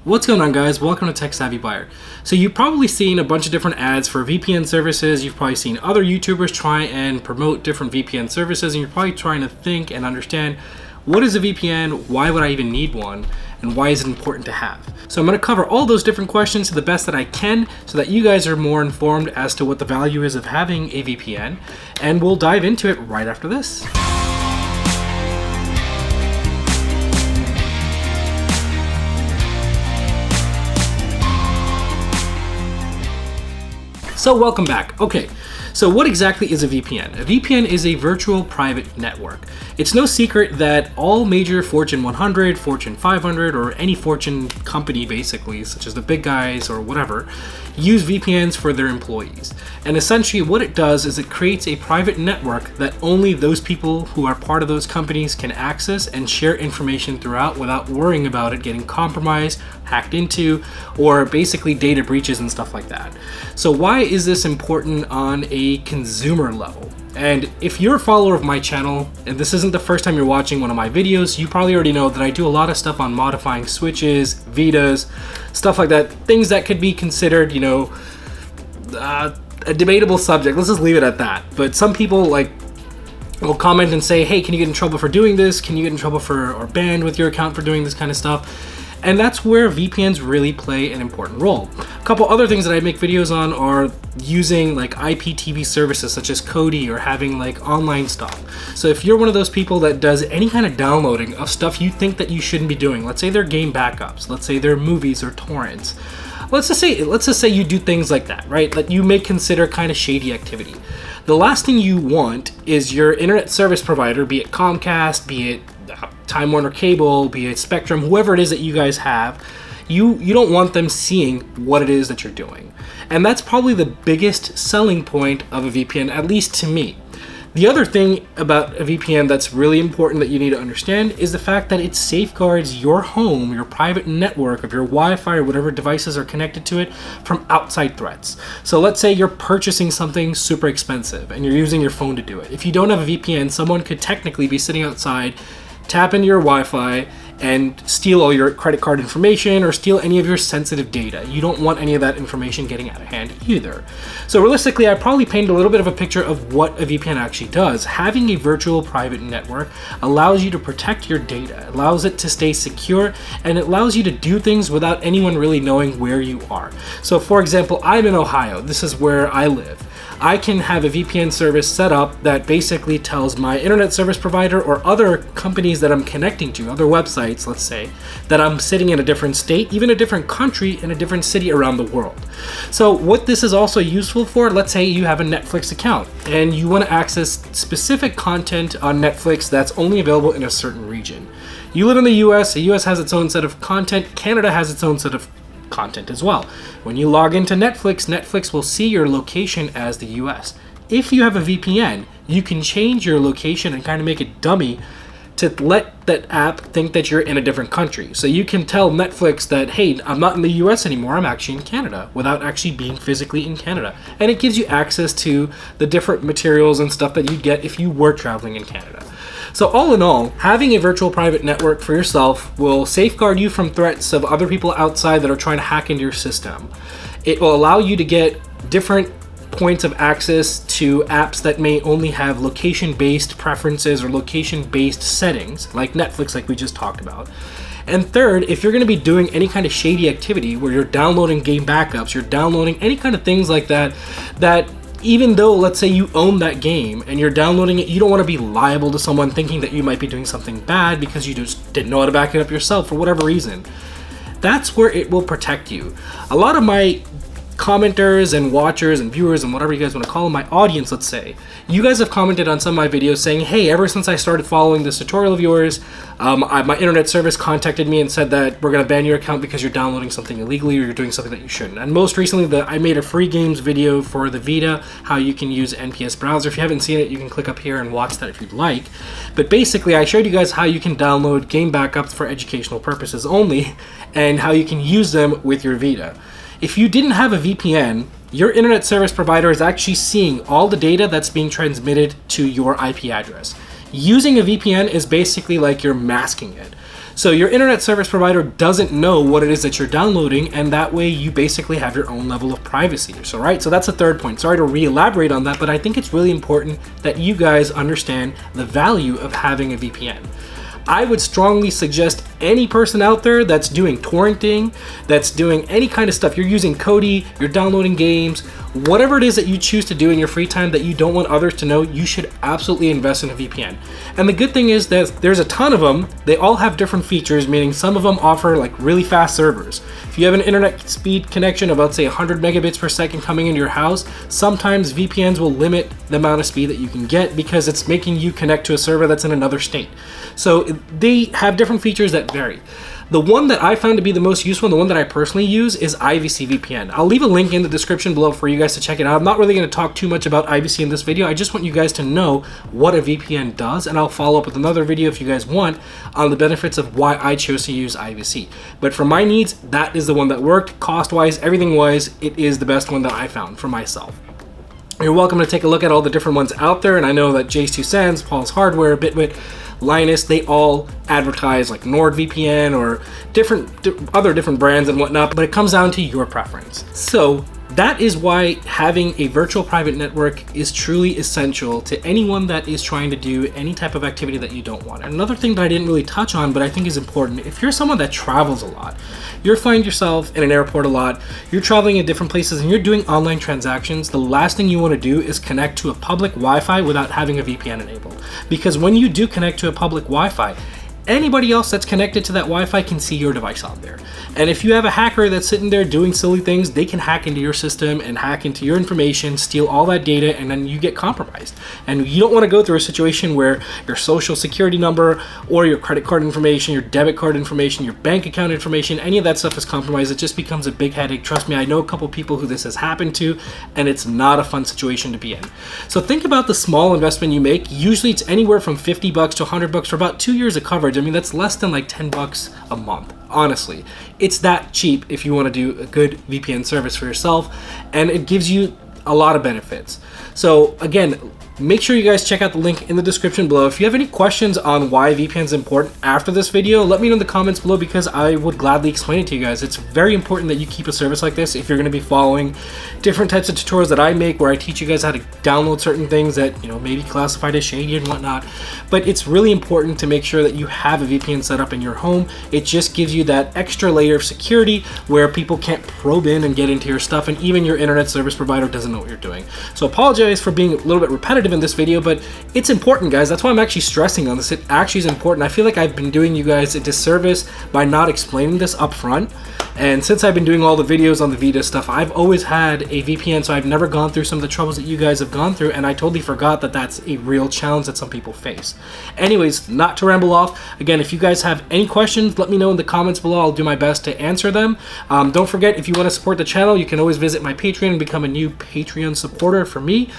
What's going on, guys? Welcome to Tech Savvy Buyer. So you've probably seen a bunch of different ads for VPN services. You've probably seen other YouTubers try and promote different VPN services, and you're probably trying to think and understand, what is a VPN? Why would I even need one? And why is it important to have? So I'm going to cover all those different questions to the best that I can so that you guys are more informed as to what the value is of having a VPN. And we'll dive into it right after this. So welcome back. Okay, so what exactly is a VPN? A VPN is a virtual private network. It's no secret that all major Fortune 100, Fortune 500, or any Fortune company basically, such as the big guys or whatever, use VPNs for their employees. And essentially what it does is it creates a private network that only those people who are part of those companies can access and share information throughout without worrying about it getting compromised, hacked into, or basically data breaches and stuff like that. So why is this important on a consumer level? And if you're a follower of my channel, and this isn't the first time you're watching one of my videos, you probably already know that I do a lot of stuff on modifying switches, Vitas, stuff like that, things that could be considered, a debatable subject. Let's just leave it at that. But some people will comment and say, hey, can you get in trouble for doing this? Can you get in trouble or banned with your account for doing this kind of stuff? And that's where VPNs really play an important role. A couple other things that I make videos on are using IPTV services such as Kodi or having online stuff. So if you're one of those people that does any kind of downloading of stuff you think that you shouldn't be doing, let's say they're game backups, let's say they're movies or torrents, let's just say you do things like that, right? That you may consider kind of shady activity. The last thing you want is your internet service provider, be it Comcast, be it Time Warner Cable, be it Spectrum, whoever it is that you guys have, you don't want them seeing what it is that you're doing. And that's probably the biggest selling point of a VPN, at least to me. The other thing about a VPN that's really important that you need to understand is the fact that it safeguards your home, your private network of your Wi-Fi or whatever devices are connected to it from outside threats. So let's say you're purchasing something super expensive and you're using your phone to do it. If you don't have a VPN, someone could technically be sitting outside, tap into your Wi-Fi, and steal all your credit card information or steal any of your sensitive data. You don't want any of that information getting out of hand either. So realistically, I probably painted a little bit of a picture of what a VPN actually does. Having a virtual private network allows you to protect your data, allows it to stay secure, and it allows you to do things without anyone really knowing where you are. So for example, I'm in Ohio. This is where I live. I can have a VPN service set up that basically tells my internet service provider or other companies that I'm connecting to, other websites, let's say, that I'm sitting in a different state, even a different country, in a different city around the world. So what this is also useful for, let's say you have a Netflix account and you want to access specific content on Netflix that's only available in a certain region. You live in the US, the US has its own set of content, Canada has its own set of content as well. When you log into Netflix, Netflix will see your location as the US. If you have a VPN, you can change your location and kind of make it dummy to let that app think that you're in a different country. So you can tell Netflix that, hey, I'm not in the US anymore, I'm actually in Canada, without actually being physically in Canada. And it gives you access to the different materials and stuff that you get if you were traveling in Canada. So all in all, having a virtual private network for yourself will safeguard you from threats of other people outside that are trying to hack into your system. It will allow you to get different points of access to apps that may only have location-based preferences or location-based settings, like Netflix, like we just talked about. And third, if you're going to be doing any kind of shady activity where you're downloading game backups, you're downloading any kind of things like that, even though, let's say you own that game and you're downloading it, you don't want to be liable to someone thinking that you might be doing something bad because you just didn't know how to back it up yourself for whatever reason. That's where it will protect you. A lot of my commenters and watchers and viewers and whatever you guys want to call them, my audience, let's say, you guys have commented on some of my videos saying, hey, ever since I started following this tutorial of yours, my internet service contacted me and said that we're going to ban your account because you're downloading something illegally or you're doing something that you shouldn't. And most recently, I made a free games video for the Vita, how you can use NPS browser. If you haven't seen it, you can click up here and watch that if you'd like. But basically, I showed you guys how you can download game backups for educational purposes only and how you can use them with your Vita. If you didn't have a VPN, your internet service provider is actually seeing all the data that's being transmitted to your IP address. Using a VPN is basically like you're masking it. So your internet service provider doesn't know what it is that you're downloading, and that way you basically have your own level of privacy. So so that's the third point. Sorry to re-elaborate on that, but I think it's really important that you guys understand the value of having a VPN. I would strongly suggest any person out there that's doing torrenting, that's doing any kind of stuff, you're using Kodi, you're downloading games, whatever it is that you choose to do in your free time that you don't want others to know, you should absolutely invest in a VPN. And the good thing is that there's a ton of them. They all have different features, meaning some of them offer like really fast servers. If you have an internet speed connection of, let's say, 100 megabits per second coming into your house, sometimes VPNs will limit the amount of speed that you can get because it's making you connect to a server that's in another state. So they have different features that vary. The one that I found to be the most useful, and the one that I personally use, is Ivacy VPN. I'll leave a link in the description below for you guys to check it out. I'm not really going to talk too much about Ivacy in this video. I just want you guys to know what a VPN does, and I'll follow up with another video if you guys want on the benefits of why I chose to use Ivacy. But for my needs, that is the one that worked. Cost-wise, everything-wise, it is the best one that I found for myself. You're welcome to take a look at all the different ones out there, and I know that Jay's 2 Cents, Paul's Hardware, Bitwit, Linus, they all advertise like NordVPN or other different brands and whatnot, but it comes down to your preference. So that is why having a virtual private network is truly essential to anyone that is trying to do any type of activity that you don't want. And another thing that I didn't really touch on, but I think is important, if you're someone that travels a lot, you find yourself in an airport a lot, you're traveling in different places and you're doing online transactions, the last thing you want to do is connect to a public Wi-Fi without having a VPN enabled. Because when you do connect to a public Wi-Fi, anybody else that's connected to that Wi-Fi can see your device on there. And if you have a hacker that's sitting there doing silly things, they can hack into your system and hack into your information, steal all that data, and then you get compromised. And you don't want to go through a situation where your social security number or your credit card information, your debit card information, your bank account information, any of that stuff is compromised. It just becomes a big headache. Trust me, I know a couple people who this has happened to, and it's not a fun situation to be in. So think about the small investment you make. Usually it's anywhere from $50 to $100 for about 2 years of coverage. I mean, that's less than like $10 a month. Honestly, it's that cheap if you want to do a good VPN service for yourself, and it gives you a lot of benefits. So again, make sure you guys check out the link in the description below. If you have any questions on why VPN is important after this video, let me know in the comments below because I would gladly explain it to you guys. It's very important that you keep a service like this if you're going to be following different types of tutorials that I make where I teach you guys how to download certain things that, you know, may be classified as shady and whatnot. But it's really important to make sure that you have a VPN set up in your home. It just gives you that extra layer of security where people can't probe in and get into your stuff, and even your internet service provider doesn't know what you're doing. So apologize for being a little bit repetitive in this video, but it's important, guys. That's why I'm actually stressing on this. It actually is important. I feel like I've been doing you guys a disservice by not explaining this up front. And since I've been doing all the videos on the Vita stuff, I've always had a VPN, so I've never gone through some of the troubles that you guys have gone through, and I totally forgot that that's a real challenge that some people face. Anyways, not to ramble off, again, if you guys have any questions, let me know in the comments below. I'll do my best to answer them. Don't forget, if you want to support the channel, you can always visit my Patreon and become a new Patreon supporter for me.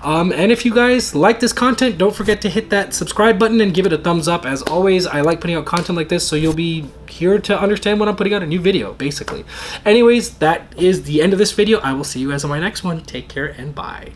And if you guys like this content, don't forget to hit that subscribe button and give it a thumbs up. As always, I like putting out content like this, so you'll be here to understand when I'm putting out a new video, basically. Anyways, that is the end of this video. I will see you guys on my next one. Take care and bye.